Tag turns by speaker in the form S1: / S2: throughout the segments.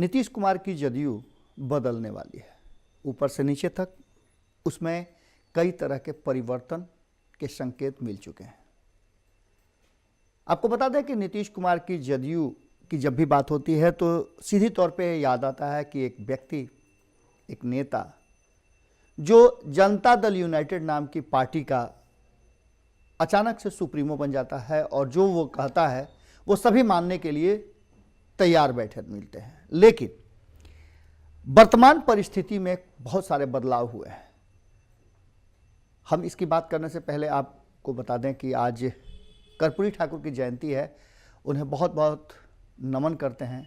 S1: नीतीश कुमार की जदयू बदलने वाली है, ऊपर से नीचे तक उसमें कई तरह के परिवर्तन के संकेत मिल चुके हैं। आपको बता दें कि नीतीश कुमार की जदयू की जब भी बात होती है तो सीधी तौर पे याद आता है कि एक व्यक्ति, एक नेता जो जनता दल यूनाइटेड नाम की पार्टी का अचानक से सुप्रीमो बन जाता है और जो वो कहता है वो सभी मानने के लिए तैयार बैठे मिलते हैं। लेकिन वर्तमान परिस्थिति में बहुत सारे बदलाव हुए हैं। हम इसकी बात करने से पहले आपको बता दें कि आज कर्पूरी ठाकुर की जयंती है, उन्हें बहुत बहुत नमन करते हैं।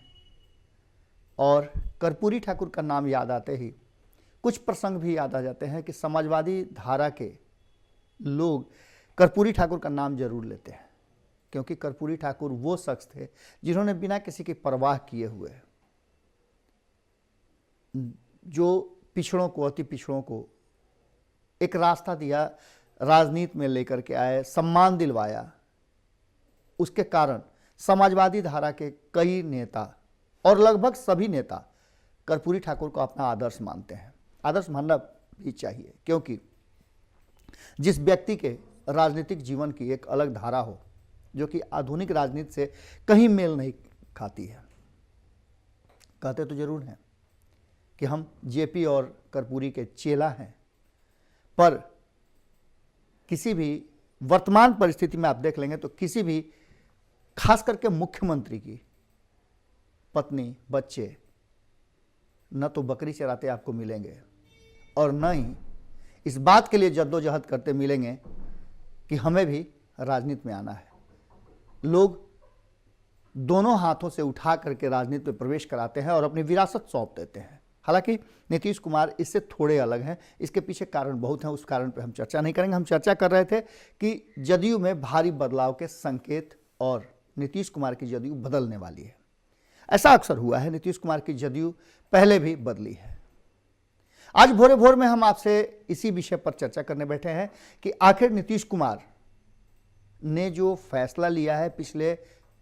S1: और कर्पूरी ठाकुर का नाम याद आते ही कुछ प्रसंग भी याद आ जाते हैं कि समाजवादी धारा के लोग कर्पूरी ठाकुर का नाम जरूर लेते हैं, क्योंकि कर्पूरी ठाकुर वो शख्स थे जिन्होंने बिना किसी की परवाह किए हुए जो पिछड़ों को, अति पिछड़ों को एक रास्ता दिया, राजनीति में लेकर के आए, सम्मान दिलवाया। उसके कारण समाजवादी धारा के कई नेता और लगभग सभी नेता कर्पूरी ठाकुर को अपना आदर्श मानते हैं। आदर्श मानना भी चाहिए, क्योंकि जिस व्यक्ति के राजनीतिक जीवन की एक अलग धारा हो जो कि आधुनिक राजनीति से कहीं मेल नहीं खाती है। कहते तो जरूर हैं कि हम जेपी और कर्पूरी के चेला हैं, पर किसी भी वर्तमान परिस्थिति में आप देख लेंगे तो किसी भी खास करके मुख्यमंत्री की पत्नी, बच्चे न तो बकरी चराते आपको मिलेंगे और न ही इस बात के लिए जद्दोजहद करते मिलेंगे कि हमें भी राजनीति में आना है। लोग दोनों हाथों से उठा करके राजनीति में प्रवेश कराते हैं और अपनी विरासत सौंप देते हैं। हालांकि नीतीश कुमार इससे थोड़े अलग हैं, इसके पीछे कारण बहुत हैं, उस कारण पर हम चर्चा नहीं करेंगे। हम चर्चा कर रहे थे कि जदयू में भारी बदलाव के संकेत और नीतीश कुमार की जदयू बदलने वाली है। ऐसा अक्सर हुआ है, नीतीश कुमार की जदयू पहले भी बदली है। आज भोरे भोर में हम आपसे इसी विषय पर चर्चा करने बैठे हैं कि आखिर नीतीश कुमार ने जो फैसला लिया है पिछले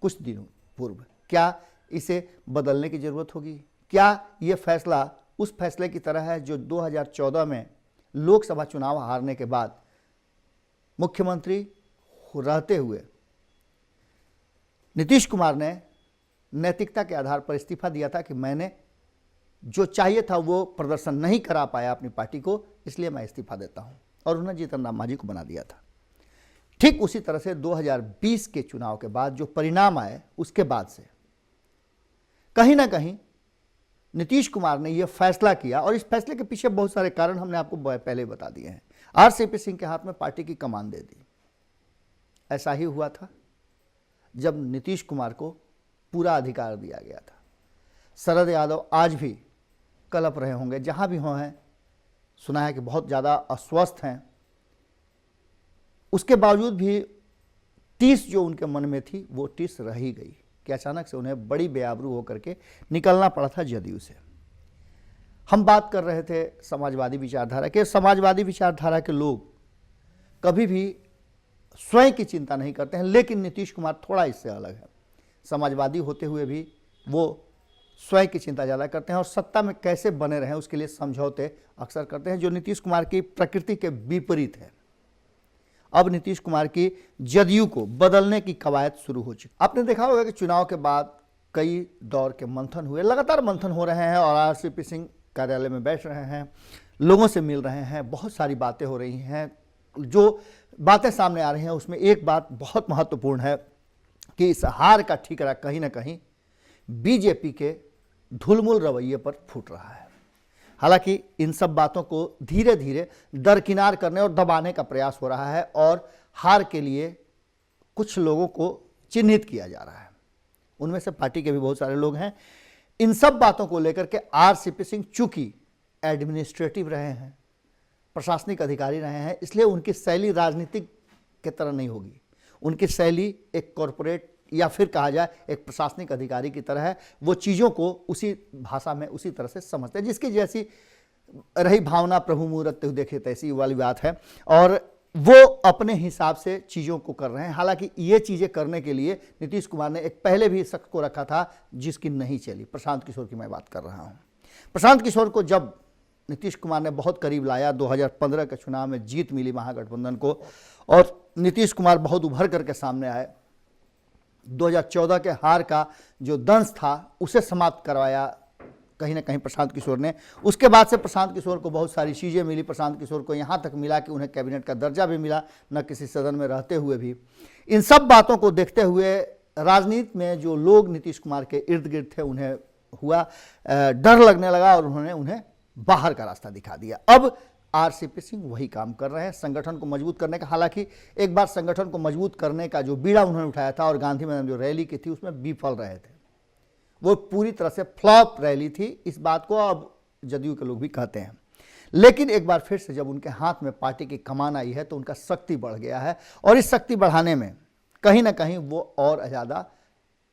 S1: कुछ दिनों पूर्व, क्या इसे बदलने की जरूरत होगी? क्या यह फैसला उस फैसले की तरह है जो 2014 में लोकसभा चुनाव हारने के बाद मुख्यमंत्री रहते हुए नीतीश कुमार ने नैतिकता के आधार पर इस्तीफा दिया था कि मैंने जो चाहिए था वो प्रदर्शन नहीं करा पाया अपनी पार्टी को, इसलिए मैं इस्तीफा देता हूं, और उन्होंने जीतन राम मांझी को बना दिया था। ठीक उसी तरह से 2020 के चुनाव के बाद जो परिणाम आए, उसके बाद से कहीं ना कहीं नीतीश कुमार ने यह फैसला किया, और इस फैसले के पीछे बहुत सारे कारण हमने आपको पहले बता दिए हैं। आरसीपी सिंह के हाथ में पार्टी की कमान दे दी। ऐसा ही हुआ था जब नीतीश कुमार को पूरा अधिकार दिया गया था। शरद यादव आज भी कलप रहे होंगे, जहां भी हों हैं, सुना है कि बहुत ज़्यादा अस्वस्थ हैं। उसके बावजूद भी टीस जो उनके मन में थी वो टीस रह ही गई कि अचानक से उन्हें बड़ी बेआबरू होकर के निकलना पड़ा था जदयू से। हम बात कर रहे थे समाजवादी विचारधारा के। समाजवादी विचारधारा के लोग कभी भी स्वयं की चिंता नहीं करते हैं, लेकिन नीतीश कुमार थोड़ा इससे अलग है। समाजवादी होते हुए भी वो स्वयं की चिंता ज़्यादा करते हैं और सत्ता में कैसे बने रहें उसके लिए समझौते अक्सर करते हैं, जो नीतीश कुमार की प्रकृति के विपरीत है। अब नीतीश कुमार की जदयू को बदलने की कवायद शुरू हो चुकी। आपने देखा होगा कि चुनाव के बाद कई दौर के मंथन हुए, लगातार मंथन हो रहे हैं और आरसीपी सिंह कार्यालय में बैठ रहे हैं, लोगों से मिल रहे हैं, बहुत सारी बातें हो रही हैं। जो बातें सामने आ रही हैं उसमें एक बात बहुत महत्वपूर्ण है कि इस हार का ठीकरा कहीं ना कहीं बीजेपी के ढुलमुल रवैये पर फूट रहा है। हालांकि इन सब बातों को धीरे धीरे दरकिनार करने और दबाने का प्रयास हो रहा है और हार के लिए कुछ लोगों को चिन्हित किया जा रहा है। उनमें से पार्टी के भी बहुत सारे लोग हैं। इन सब बातों को लेकर के आरसीपी सिंह चूंकि एडमिनिस्ट्रेटिव रहे हैं, प्रशासनिक अधिकारी रहे हैं, इसलिए उनकी शैली राजनीतिक की तरह नहीं होगी। उनकी शैली एक कॉरपोरेट या फिर कहा जाए एक प्रशासनिक अधिकारी की तरह है। वो चीज़ों को उसी भाषा में उसी तरह से समझते हैं, जिसकी जैसी रही भावना प्रभु मुहूर्त देखे तैसी वाली बात है। और वो अपने हिसाब से चीज़ों को कर रहे हैं। हालांकि ये चीज़ें करने के लिए नीतीश कुमार ने एक पहले भी शख्स को रखा था जिसकी नहीं चली, प्रशांत किशोर की मैं बात कर रहा हूँ। प्रशांत किशोर को जब नीतीश कुमार ने बहुत करीब लाया, 2015 के चुनाव में जीत मिली महागठबंधन को और नीतीश कुमार बहुत उभर करके सामने आए, 2014 के हार का जो दंश था उसे समाप्त करवाया कहीं ना कहीं प्रशांत किशोर ने। उसके बाद से प्रशांत किशोर को बहुत सारी चीज़ें मिली। प्रशांत किशोर को यहाँ तक मिला कि उन्हें कैबिनेट का दर्जा भी मिला, न किसी सदन में रहते हुए भी। इन सब बातों को देखते हुए राजनीति में जो लोग नीतीश कुमार के इर्द गिर्द थे उन्हें हुआ डर लगने लगा और उन्होंने उन्हें बाहर का रास्ता दिखा दिया। अब आरसीपी सिंह वही काम कर रहे हैं संगठन को मजबूत करने का। हालांकि एक बार संगठन को मजबूत करने का जो बीड़ा उन्होंने उठाया था और गांधी मैदान जो रैली की थी उसमें विफल रहे थे, वो पूरी तरह से फ्लॉप रैली थी। इस बात को अब जदयू के लोग भी कहते हैं। लेकिन एक बार फिर से जब उनके हाथ में पार्टी की कमान आई है तो उनका शक्ति बढ़ गया है और इस शक्ति बढ़ाने में कहीं ना कहीं वो और ज़्यादा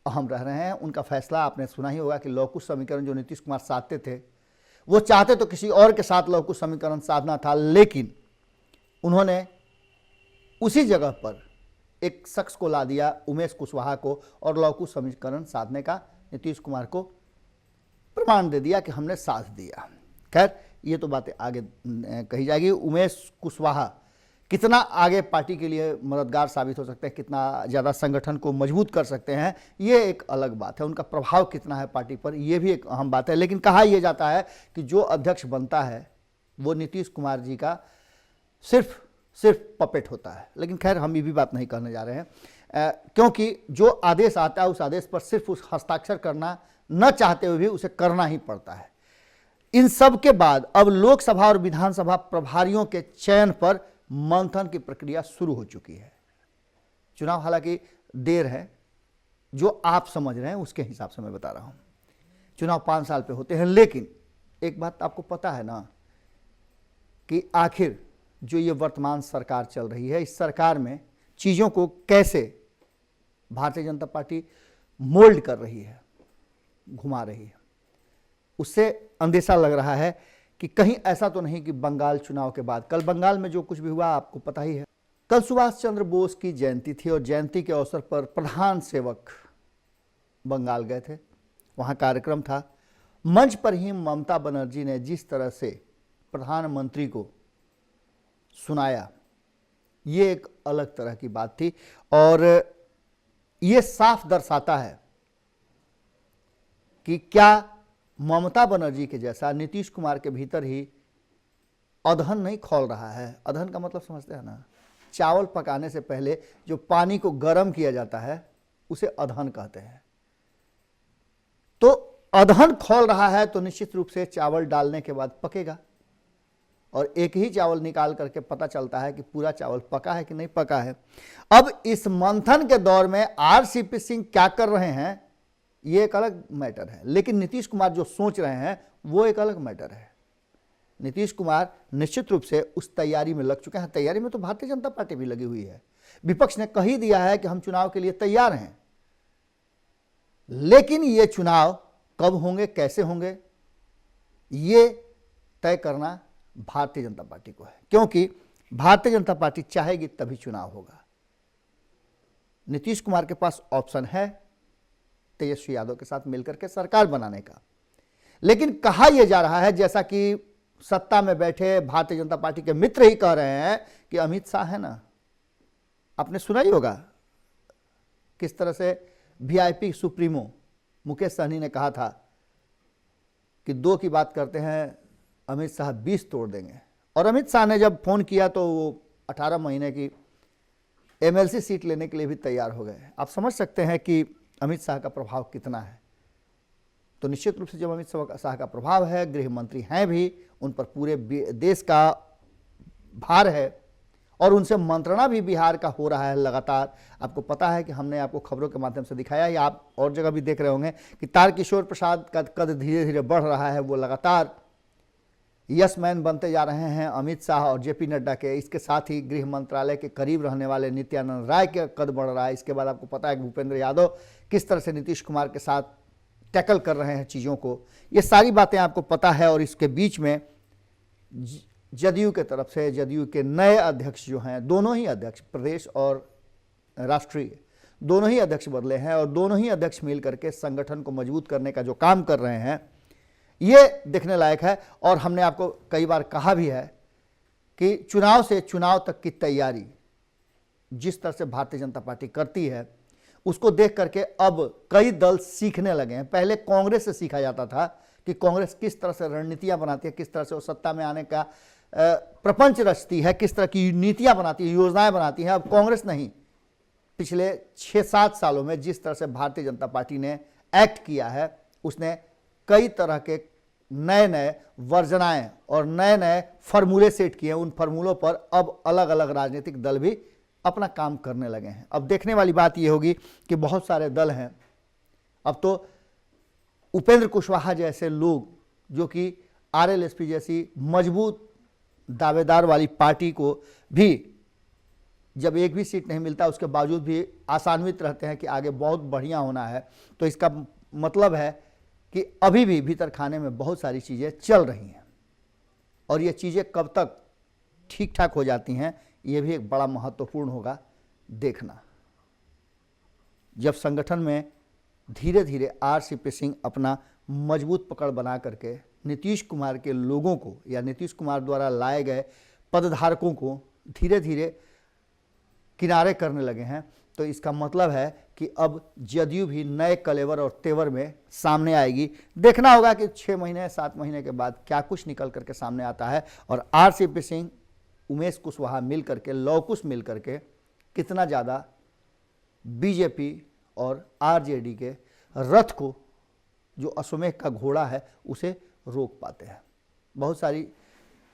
S1: अहम रह रहे हैं। उनका फैसला आपने सुना ही होगा कि लव कुश समीकरण जो नीतीश कुमार साधते थे, वो चाहते तो किसी और के साथ लव कुश समीकरण साधना था, लेकिन उन्होंने उसी जगह पर एक शख्स को ला दिया, उमेश कुशवाहा को, और लव कुश समीकरण साधने का नीतीश कुमार को प्रमाण दे दिया कि हमने साथ दिया। खैर ये तो बातें आगे कही जाएगी। उमेश कुशवाहा कितना आगे पार्टी के लिए मददगार साबित हो सकते हैं, कितना ज़्यादा संगठन को मजबूत कर सकते हैं, ये एक अलग बात है। उनका प्रभाव कितना है पार्टी पर, ये भी एक अहम बात है। लेकिन कहा यह जाता है कि जो अध्यक्ष बनता है वो नीतीश कुमार जी का सिर्फ पपेट होता है। लेकिन खैर हम ये भी बात नहीं करने जा रहे हैं, क्योंकि जो आदेश आता है उस आदेश पर सिर्फ उस हस्ताक्षर करना न चाहते हुए भी उसे करना ही पड़ता है। इन सब के बाद अब लोकसभा और विधानसभा प्रभारियों के चयन पर मंथन की प्रक्रिया शुरू हो चुकी है। चुनाव हालांकि देर है, जो आप समझ रहे हैं उसके हिसाब से मैं बता रहा हूं। चुनाव 5 साल पे होते हैं, लेकिन एक बात आपको पता है ना कि आखिर जो ये वर्तमान सरकार चल रही है, इस सरकार में चीज़ों को कैसे भारतीय जनता पार्टी मोल्ड कर रही है, घुमा रही है। उससे अंदेशा लग रहा है कि कहीं ऐसा तो नहीं कि बंगाल चुनाव के बाद, कल बंगाल में जो कुछ भी हुआ आपको पता ही है। कल सुभाष चंद्र बोस की जयंती थी और जयंती के अवसर पर प्रधान सेवक बंगाल गए थे, वहाँ कार्यक्रम था। मंच पर ही ममता बनर्जी ने जिस तरह से प्रधानमंत्री को सुनाया, ये एक अलग तरह की बात थी और ये साफ दर्शाता है कि क्या ममता बनर्जी के जैसा नीतीश कुमार के भीतर ही अधन नहीं खौल रहा है। अधन का मतलब समझते हैं ना, चावल पकाने से पहले जो पानी को गर्म किया जाता है उसे अधन कहते हैं। तो अधन खौल रहा है तो निश्चित रूप से चावल डालने के बाद पकेगा और एक ही चावल निकाल करके पता चलता है कि पूरा चावल पका है कि नहीं पका है। अब इस मंथन के दौर में आरसीपी सिंह क्या कर रहे हैं ये एक अलग मैटर है, लेकिन नीतीश कुमार जो सोच रहे हैं वो एक अलग मैटर है। नीतीश कुमार निश्चित रूप से उस तैयारी में लग चुके हैं। तैयारी में तो भारतीय जनता पार्टी भी लगी हुई है। विपक्ष ने कह ही दिया है कि हम चुनाव के लिए तैयार हैं, लेकिन ये चुनाव कब होंगे, कैसे होंगे, ये तय करना भारतीय जनता पार्टी को है, क्योंकि भारतीय जनता पार्टी चाहेगी तभी चुनाव होगा। नीतीश कुमार के पास ऑप्शन है तेजस्वी यादव के साथ मिलकर के सरकार बनाने का, लेकिन कहा यह जा रहा है, जैसा कि सत्ता में बैठे भारतीय जनता पार्टी के मित्र ही कह रहे हैं कि अमित शाह है ना, आपने सुना ही होगा किस तरह से वीआईपी सुप्रीमो मुकेश सहनी ने कहा था कि 2 की बात करते हैं, अमित शाह 20 तोड़ देंगे। और अमित शाह ने जब फोन किया तो वो 18 महीने की एमएलसी सीट लेने के लिए भी तैयार हो गए। आप समझ सकते हैं कि अमित शाह का प्रभाव कितना है। तो निश्चित रूप से जब अमित शाह का प्रभाव है, गृह मंत्री हैं भी, उन पर पूरे देश का भार है और उनसे मंत्रणा भी बिहार का हो रहा है लगातार। आपको पता है कि हमने आपको खबरों के माध्यम से दिखाया, या आप और जगह भी देख रहे होंगे कि तारकिशोर प्रसाद का कद धीरे धीरे बढ़ रहा है। वो लगातार यस मैन बनते जा रहे हैं अमित शाह और जेपी नड्डा के। इसके साथ ही गृह मंत्रालय के करीब रहने वाले नित्यानंद राय के कद बढ़ रहा है। इसके बाद आपको पता है कि भूपेंद्र यादव किस तरह से नीतीश कुमार के साथ टैकल कर रहे हैं चीज़ों को। ये सारी बातें आपको पता है। और इसके बीच में जदयू के तरफ से, जदयू के नए अध्यक्ष जो हैं, दोनों ही अध्यक्ष, प्रदेश और राष्ट्रीय, दोनों ही अध्यक्ष बदले हैं और दोनों ही अध्यक्ष मिल करके संगठन को मजबूत करने का जो काम कर रहे हैं, ये देखने लायक है। और हमने आपको कई बार कहा भी है कि चुनाव से चुनाव तक की तैयारी जिस तरह से भारतीय जनता पार्टी करती है, उसको देख करके अब कई दल सीखने लगे हैं। पहले कांग्रेस से सीखा जाता था कि कांग्रेस किस तरह से रणनीतियां बनाती है, किस तरह से वो सत्ता में आने का प्रपंच रचती है, किस तरह की नीतियां बनाती है, योजनाएं बनाती है। अब कांग्रेस नहीं, पिछले 6-7 सालों में जिस तरह से भारतीय जनता पार्टी ने एक्ट किया है, उसने कई तरह के नए नए वर्जनाएं और नए नए फार्मूले सेट किए। उन फार्मूलों पर अब अलग अलग राजनीतिक दल भी अपना काम करने लगे हैं। अब देखने वाली बात यह होगी कि बहुत सारे दल हैं, अब तो उपेंद्र कुशवाहा जैसे लोग जो कि आरएलएसपी जैसी मजबूत दावेदार वाली पार्टी को भी जब एक भी सीट नहीं मिलता उसके बावजूद भी आशान्वित रहते हैं कि आगे बहुत बढ़िया होना है, तो इसका मतलब है कि अभी भी भीतर खाने में बहुत सारी चीज़ें चल रही हैं और ये चीज़ें कब तक ठीक ठाक हो जाती हैं, ये भी एक बड़ा महत्वपूर्ण होगा देखना। जब संगठन में धीरे धीरे आरसीपी सिंह अपना मजबूत पकड़ बना करके नीतीश कुमार के लोगों को या नीतीश कुमार द्वारा लाए गए पदधारकों को धीरे धीरे किनारे करने लगे हैं, तो इसका मतलब है कि अब जदयू भी नए कलेवर और तेवर में सामने आएगी। देखना होगा कि 6 महीने 7 महीने के बाद क्या कुछ निकल करके सामने आता है और आरसीपी सिंह, उमेश कुशवाहा मिल करके, लव कुश मिल करके कितना ज़्यादा बीजेपी और आरजेडी के रथ को, जो अश्वमेघ का घोड़ा है, उसे रोक पाते हैं। बहुत सारी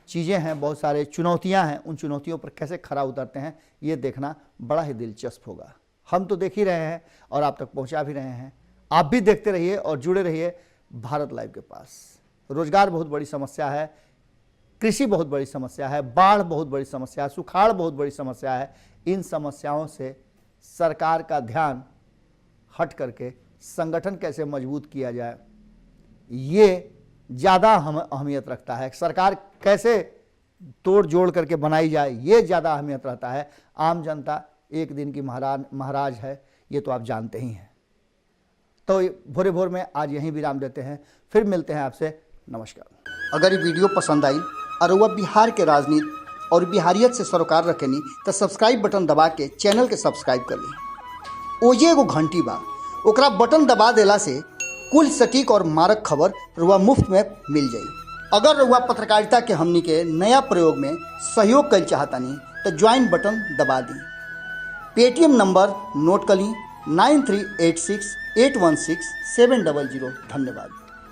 S1: चीज़ें हैं, बहुत सारे चुनौतियां हैं, उन चुनौतियों पर कैसे खरा उतरते हैं ये देखना बड़ा ही दिलचस्प होगा। हम तो देख ही रहे हैं और आप तक पहुंचा भी रहे हैं। आप भी देखते रहिए और जुड़े रहिए भारत लाइव के पास। रोजगार बहुत बड़ी समस्या है, कृषि बहुत बड़ी समस्या है, बाढ़ बहुत बड़ी समस्या है, सुखाड़ बहुत बड़ी समस्या है। इन समस्याओं से सरकार का ध्यान हट करके संगठन कैसे मजबूत किया जाए, ये ज़्यादा अहमियत रखता है। सरकार कैसे तोड़ जोड़ करके बनाई जाए, ये ज़्यादा अहमियत रहता है। आम जनता एक दिन की महाराज है, ये तो आप जानते ही हैं। तो भोरे भोर में आज यहीं विराम देते हैं, फिर मिलते हैं आपसे। नमस्कार।
S2: अगर ये वीडियो पसंद आई और वह बिहार के राजनीति और बिहारियत से सरोकार रखेनी तो सब्सक्राइब बटन दबा के चैनल के सब्सक्राइब कर ली। ओजे एगो घंटी बा, ओकरा बटन दबा देला से कुल सटीक और मारक खबर रुआ मुफ्त में मिल जाई। अगर रुआ पत्रकारिता के हमनी के नया प्रयोग में सहयोग कर चाहतानी तो ज्वाइन बटन दबा दी। पेटीएम नंबर नोट कर ली 9386816700। धन्यवाद।